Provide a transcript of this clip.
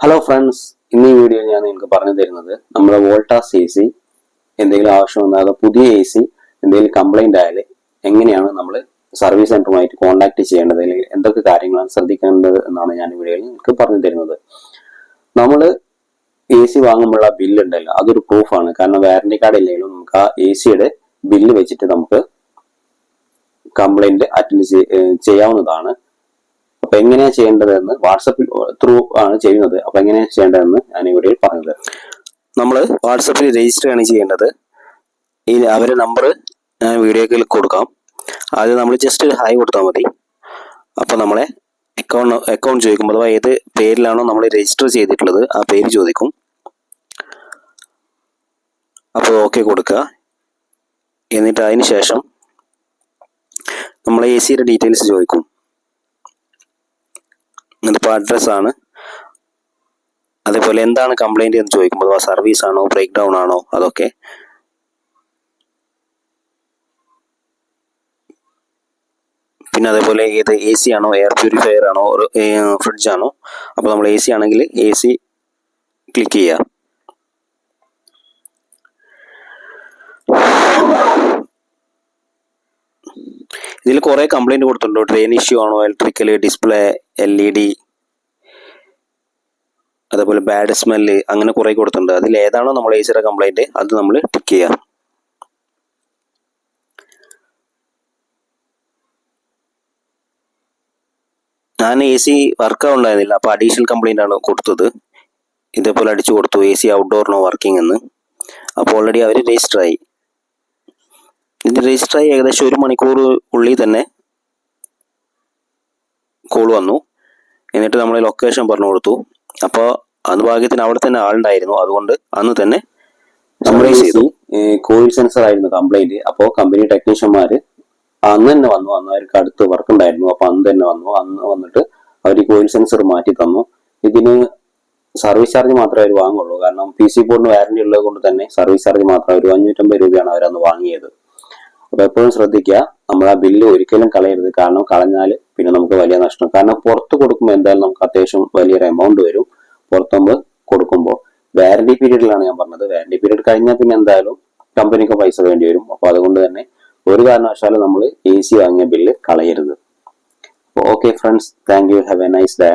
Hello friends, ഇന്ന് ഈ വീഡിയോയിൽ ഞാൻ നിങ്ങൾക്ക് പറഞ്ഞു തരുന്നത് നമ്മുടെ വോൾട്ടാസ് എ സി എന്തെങ്കിലും ആവശ്യം വന്നാൽ പുതിയ എ സി എന്തെങ്കിലും കംപ്ലൈന്റ് ആയാൽ എങ്ങനെയാണ് നമ്മൾ സർവീസ് സെന്ററുമായിട്ട് കോൺടാക്ട് ചെയ്യേണ്ടത്, അല്ലെങ്കിൽ എന്തൊക്കെ കാര്യങ്ങളാണ് ശ്രദ്ധിക്കേണ്ടത് എന്നാണ് ഞാൻ ഈ വീഡിയോയിൽ നിങ്ങൾക്ക് പറഞ്ഞു തരുന്നത്. നമ്മൾ എ സി വാങ്ങുമ്പോഴുള്ള ബില്ല് ഉണ്ടല്ലോ, അതൊരു പ്രൂഫാണ്. കാരണം വാറന്റി കാർഡ് ഇല്ലെങ്കിലും നമുക്ക് ആ എ സിയുടെ ബില്ല് വെച്ചിട്ട് നമുക്ക് കംപ്ലൈന്റ് അറ്റൻഡ് ചെയ്യാവുന്നതാണ്. അപ്പൊ എങ്ങനെയാ ചെയ്യേണ്ടതെന്ന് വാട്സപ്പിൽ ത്രൂ ആണ് ചെയ്യുന്നത്. അപ്പൊ എങ്ങനെയാ ചെയ്യേണ്ടതെന്ന് ഞാൻ ഇവിടെ പറഞ്ഞത്. നമ്മൾ വാട്സപ്പിൽ രജിസ്റ്റർ ആണ് ചെയ്യേണ്ടത്. ഈ അവരെ നമ്പർ ഞാൻ വീഡിയോയിൽ കൊടുക്കാം. ആദ്യം നമ്മൾ ജസ്റ്റ് ഒരു ഹായ് കൊടുത്താൽ മതി. അപ്പോൾ നമ്മളെ അക്കൗണ്ട് ചോദിക്കും. അഥവാ ഏത് പേരിലാണോ നമ്മൾ രജിസ്റ്റർ ചെയ്തിട്ടുള്ളത് ആ പേര് ചോദിക്കും. അപ്പോൾ ഓക്കെ കൊടുക്കുക. എന്നിട്ട് അതിന് ശേഷം നമ്മളെ എ സിയുടെ ഡീറ്റെയിൽസ് ചോദിക്കും. ഇതിപ്പോൾ അഡ്രസ്സാണ്. അതേപോലെ എന്താണ് കംപ്ലൈൻറ്റ് എന്ന് ചോദിക്കുമ്പോൾ സർവീസ് ആണോ, ബ്രേക്ക് ഡൗൺ ആണോ, അതൊക്കെ. പിന്നെ അതേപോലെ ഏത് എ സി ആണോ, എയർ പ്യൂരിഫയർ ആണോ, ഫ്രിഡ്ജ് ആണോ. അപ്പോൾ നമ്മൾ എ സി ആണെങ്കിൽ എ സി ക്ലിക്ക് ചെയ്യുക. ഇതിൽ കുറേ കംപ്ലൈൻറ്റ് കൊടുത്തിട്ടുണ്ടോ. ട്രെയിൻ ഇഷ്യൂ ആണോ, ഇലക്ട്രിക്കൽ, ഡിസ്പ്ലേ, LED, അതേപോലെ ബാഡ് സ്മെല്ല്, അങ്ങനെ കുറേ കൊടുത്തിട്ടുണ്ട്. അതിൽ ഏതാണോ നമ്മൾ എ സിയുടെ കംപ്ലൈൻറ്റ് അത് നമ്മൾ ടിക്ക് ചെയ്യാം. ഞാൻ എ സി വർക്ക് ഉണ്ടായിരുന്നില്ല, അപ്പോൾ അഡീഷണൽ കംപ്ലൈൻ്റ് ആണ് കൊടുത്തത്. ഇതേപോലെ അടിച്ചു കൊടുത്തു A C outdoor no working എന്ന്. അപ്പോൾ ഓൾറെഡി അവർ രജിസ്റ്റർ ആയി. ഇത് രജിസ്റ്റർ ആയി ഏകദേശം 1 മണിക്കൂർ ഉള്ളിൽ തന്നെ കോൾ വന്നു. എന്നിട്ട് നമ്മൾ ലൊക്കേഷൻ പറഞ്ഞു കൊടുത്തു. അപ്പോൾ അന്ന് ഭാഗ്യത്തിന് അവിടെ തന്നെ ആളുണ്ടായിരുന്നു. അതുകൊണ്ട് അന്ന് തന്നെ നമ്മുടെ കോയിൽ സെൻസർ ആയിരുന്നു കംപ്ലൈന്റ്. അപ്പോൾ കമ്പനി ടെക്നീഷ്യന്മാർ അന്ന് തന്നെ വന്നു. അന്ന് അവർക്ക് അടുത്ത് വർക്ക് ഉണ്ടായിരുന്നു. അപ്പോൾ അന്ന് തന്നെ വന്നു. അന്ന് വന്നിട്ട് അവർ കോയിൽ സെൻസർ മാറ്റി തന്നു. ഇതിന് സർവീസ് ചാർജ് മാത്രമേ അവർ വാങ്ങുള്ളൂ. കാരണം PC ബോർഡിന് വാറന്റി ഉള്ളത് കൊണ്ട് തന്നെ സർവീസ് ചാർജ് മാത്രം ഒരു 550 രൂപയാണ് അവരന്ന് വാങ്ങിയത്. അപ്പോൾ എപ്പോഴും ശ്രദ്ധിക്കുക, നമ്മൾ ആ ബില്ല് ഒരിക്കലും കളയരുത്. കാരണം കളഞ്ഞാൽ പിന്നെ നമുക്ക് വലിയ നഷ്ടം. കാരണം പുറത്ത് കൊടുക്കുമ്പോൾ എന്തായാലും നമുക്ക് അത്യാവശ്യം വലിയൊരു എമൗണ്ട് വരും. പുറത്ത് നമ്മൾ കൊടുക്കുമ്പോൾ വാറന്റി പീരീഡിലാണ് ഞാൻ പറഞ്ഞത്. വാറന്റി പീരീഡ് കഴിഞ്ഞാൽ പിന്നെ എന്തായാലും കമ്പനിക്ക് പൈസ വേണ്ടി വരും. അപ്പോൾ അതുകൊണ്ട് തന്നെ ഒരു കാരണവശാലും നമ്മൾ AC വാങ്ങിയ ബില്ല് കളയരുത്. Okay friends, thank you. Have A nice day.